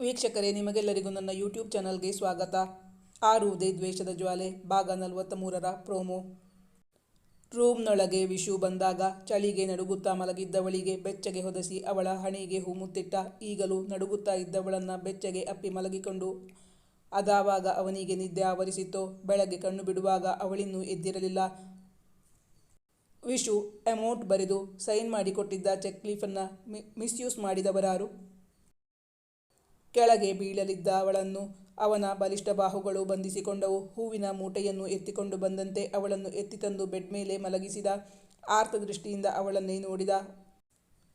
ವೀಕ್ಷಕರೇ, ನಿಮಗೆಲ್ಲರಿಗೂ ನನ್ನ ಯೂಟ್ಯೂಬ್ ಚಾನಲ್ಗೆ ಸ್ವಾಗತ. ಆರುವುದೇ ದ್ವೇಷದ ಜ್ವಾಲೆ ಭಾಗ 43ರ ಪ್ರೋಮೋ. ರೂಮ್ನೊಳಗೆ ವಿಶು ಬಂದಾಗ ಚಳಿಗೆ ನಡುಗುತ್ತಾ ಮಲಗಿದ್ದವಳಿಗೆ ಬೆಚ್ಚಗೆ ಹೊದಸಿ ಅವಳ ಹಣೆಗೆ ಹೂ ಮುತ್ತಿಟ್ಟ. ಈಗಲೂ ನಡುಗುತ್ತಾ ಇದ್ದವಳನ್ನ ಬೆಚ್ಚಗೆ ಅಪ್ಪಿ ಮಲಗಿಕೊಂಡು ಅದಾವಾಗ ಅವನಿಗೆ ನಿದ್ದೆ ಆವರಿಸಿತ್ತು. ಬೆಳಗ್ಗೆ ಕಣ್ಣು ಬಿಡುವಾಗ ಅವಳಿನ್ನೂ ಎದ್ದಿರಲಿಲ್ಲ. ವಿಶು ಅಮೌಂಟ್ ಬರೆದು ಸೈನ್ ಮಾಡಿಕೊಟ್ಟಿದ್ದ ಚೆಕ್ ಲೀಫನ್ನು ಮಿಸ್ಯೂಸ್ ಮಾಡಿದವರಾರು? ಕೆಳಗೆ ಬೀಳಲಿದ್ದ ಅವಳನ್ನು ಅವನ ಬಲಿಷ್ಠ ಬಾಹುಗಳು ಬಂಧಿಸಿಕೊಂಡವು. ಹೂವಿನ ಮೂಟೆಯನ್ನು ಎತ್ತಿಕೊಂಡು ಬಂದಂತೆ ಅವಳನ್ನು ಎತ್ತಿ ತಂದು ಬೆಡ್ ಮೇಲೆ ಮಲಗಿಸಿದ. ಆರ್ತ ದೃಷ್ಟಿಯಿಂದ ಅವಳನ್ನೇ ನೋಡಿದ.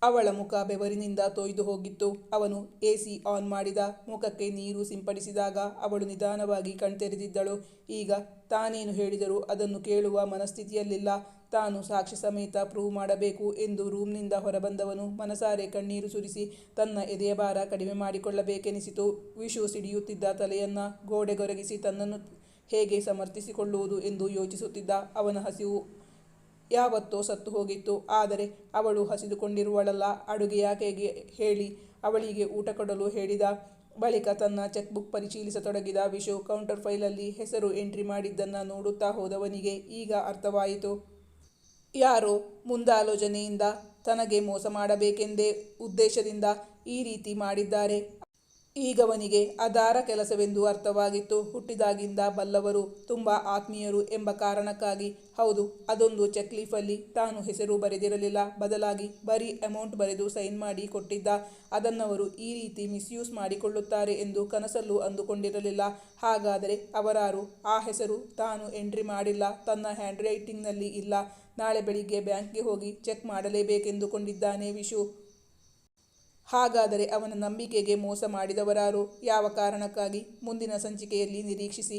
ಅವಳ ಮುಖ ಬೆವರಿನಿಂದ ತೊಯ್ದು ಹೋಗಿತ್ತು. ಅವನು AC ಆನ್ ಮಾಡಿದ. ಮುಖಕ್ಕೆ ನೀರು ಸಿಂಪಡಿಸಿದಾಗ ಅವಳು ನಿಧಾನವಾಗಿ ಕಣ್ತೆರೆದಿದ್ದಳು. ಈಗ ತಾನೇನು ಹೇಳಿದರೂ ಅದನ್ನು ಕೇಳುವ ಮನಸ್ಥಿತಿಯಲ್ಲಿಲ್ಲ. ತಾನು ಸಾಕ್ಷ್ಯ ಸಮೇತ ಪ್ರೂವ್ ಮಾಡಬೇಕು ಎಂದು ರೂಮ್ನಿಂದ ಹೊರಬಂದವನು ಮನಸಾರೆ ಕಣ್ಣೀರು ಸುರಿಸಿ ತನ್ನ ಎದೆಯ ಭಾರ ಕಡಿಮೆ ಮಾಡಿಕೊಳ್ಳಬೇಕೆನಿಸಿತು. ವಿಶು ಸಿಡಿಯುತ್ತಿದ್ದ ತಲೆಯನ್ನ ಗೋಡೆಗೊರಗಿಸಿ ತನ್ನನ್ನು ಹೇಗೆ ಸಮರ್ಥಿಸಿಕೊಳ್ಳುವುದು ಎಂದು ಯೋಚಿಸುತ್ತಿದ್ದ. ಅವನ ಹಸಿವು ಯಾವತ್ತೋ ಸತ್ತು ಹೋಗಿತ್ತು. ಆದರೆ ಅವಳು ಹಸಿದುಕೊಂಡಿರುವಳಲ್ಲ. ಅಡುಗೆಯಾಕೆಗೆ ಹೇಳಿ ಅವಳಿಗೆ ಊಟ ಕೊಡಲು ಹೇಳಿದ. ಬಳಿಕ ತನ್ನ ಚೆಕ್ ಬುಕ್ ಪರಿಶೀಲಿಸತೊಡಗಿದ ವಿಶು. ಕೌಂಟರ್ ಫೈಲಲ್ಲಿ ಹೆಸರು ಎಂಟ್ರಿ ಮಾಡಿದ್ದನ್ನು ನೋಡುತ್ತಾ ಹೋದವನಿಗೆ ಈಗ ಅರ್ಥವಾಯಿತು. ಯಾರೋ ಮುಂದಾಲೋಚನೆಯಿಂದ ತನಗೆ ಮೋಸ ಮಾಡಬೇಕೆಂದೇ ಉದ್ದೇಶದಿಂದ ಈ ರೀತಿ ಮಾಡಿದ್ದಾರೆ. ಈಗವನಿಗೆ ಅದಾರ ಕೆಲಸವೆಂದು ಅರ್ಥವಾಗಿತ್ತು. ಹುಟ್ಟಿದಾಗಿಂದ ಬಲ್ಲವರು, ತುಂಬ ಆತ್ಮೀಯರು ಎಂಬ ಕಾರಣಕ್ಕಾಗಿ. ಹೌದು, ಅದೊಂದು ಚೆಕ್ ಲೀಫಲ್ಲಿ ತಾನು ಹೆಸರು ಬರೆದಿರಲಿಲ್ಲ. ಬದಲಾಗಿ ಬರೀ ಅಮೌಂಟ್ ಬರೆದು ಸೈನ್ ಮಾಡಿ ಕೊಟ್ಟಿದ್ದ. ಅದನ್ನವರು ಈ ರೀತಿ ಮಿಸ್ಯೂಸ್ ಮಾಡಿಕೊಳ್ಳುತ್ತಾರೆ ಎಂದು ಕನಸಲ್ಲೂ ಅಂದುಕೊಂಡಿರಲಿಲ್ಲ. ಹಾಗಾದರೆ ಅವರಾರು? ಆ ಹೆಸರು ತಾನು ಎಂಟ್ರಿ ಮಾಡಿಲ್ಲ, ತನ್ನ ಹ್ಯಾಂಡ್ ರೈಟಿಂಗ್ನಲ್ಲಿ ಇಲ್ಲ. ನಾಳೆ ಬೆಳಿಗ್ಗೆ ಬ್ಯಾಂಕ್ಗೆ ಹೋಗಿ ಚೆಕ್ ಮಾಡಲೇಬೇಕೆಂದುಕೊಂಡಿದ್ದಾನೆ ವಿಶು. ಹಾಗಾದರೆ ಅವನ ನಂಬಿಕೆಗೆ ಮೋಸ ಮಾಡಿದವರಾರು? ಯಾವ ಕಾರಣಕ್ಕಾಗಿ? ಮುಂದಿನ ಸಂಚಿಕೆಯಲ್ಲಿ ನಿರೀಕ್ಷಿಸಿ.